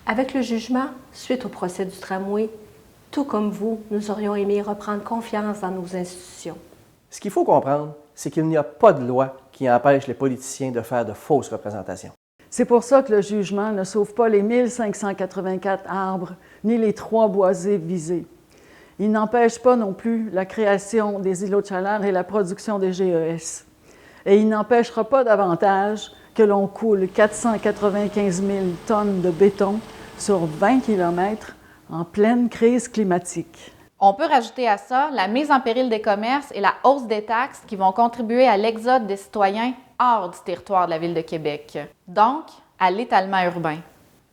Avec le jugement, suite au procès du tramway, tout comme vous, nous aurions aimé reprendre confiance dans nos institutions. Ce qu'il faut comprendre, c'est qu'il n'y a pas de loi qui empêche les politiciens de faire de fausses représentations. C'est pour ça que le jugement ne sauve pas les 1584 arbres ni les 3 boisés visés. Il n'empêche pas non plus la création des îlots de chaleur et la production des GES. Et il n'empêchera pas davantage que l'on coule 495 000 tonnes de béton sur 20 km en pleine crise climatique. On peut rajouter à ça la mise en péril des commerces et la hausse des taxes qui vont contribuer à l'exode des citoyens hors du territoire de la Ville de Québec, donc à l'étalement urbain.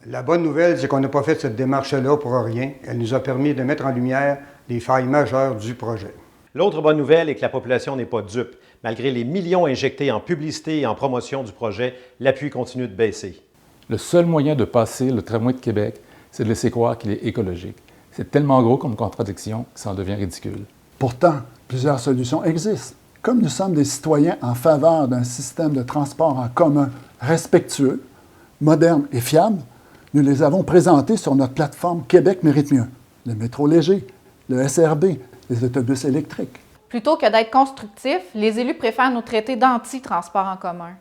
La bonne nouvelle, c'est qu'on n'a pas fait cette démarche-là pour rien. Elle nous a permis de mettre en lumière les failles majeures du projet. L'autre bonne nouvelle est que la population n'est pas dupe. Malgré les millions injectés en publicité et en promotion du projet, l'appui continue de baisser. Le seul moyen de passer le tramway de Québec, c'est de laisser croire qu'il est écologique. C'est tellement gros comme contradiction que ça en devient ridicule. Pourtant, plusieurs solutions existent. Comme nous sommes des citoyens en faveur d'un système de transport en commun respectueux, moderne et fiable, nous les avons présentées sur notre plateforme Québec mérite mieux. Le métro léger, le SRB, les autobus électriques. Plutôt que d'être constructifs, les élus préfèrent nous traiter d'anti-transport en commun.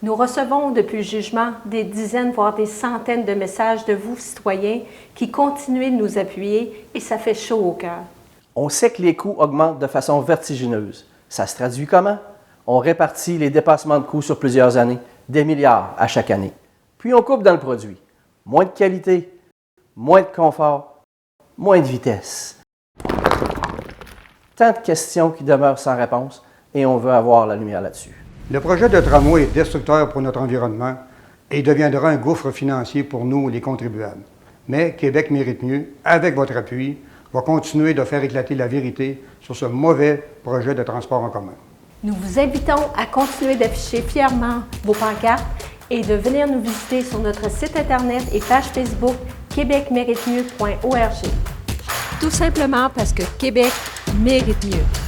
Nous recevons depuis le jugement des dizaines, voire des centaines de messages de vous, citoyens, qui continuez de nous appuyer et ça fait chaud au cœur. On sait que les coûts augmentent de façon vertigineuse. Ça se traduit comment? On répartit les dépassements de coûts sur plusieurs années, des milliards à chaque année. Puis on coupe dans le produit. Moins de qualité, moins de confort, moins de vitesse. Tant de questions qui demeurent sans réponse et on veut avoir la lumière là-dessus. Le projet de tramway est destructeur pour notre environnement et deviendra un gouffre financier pour nous, les contribuables. Mais Québec mérite mieux, avec votre appui, va continuer de faire éclater la vérité sur ce mauvais projet de transport en commun. Nous vous invitons à continuer d'afficher fièrement vos pancartes et de venir nous visiter sur notre site Internet et page Facebook québecméritemieux.org. Tout simplement parce que Québec mérite mieux.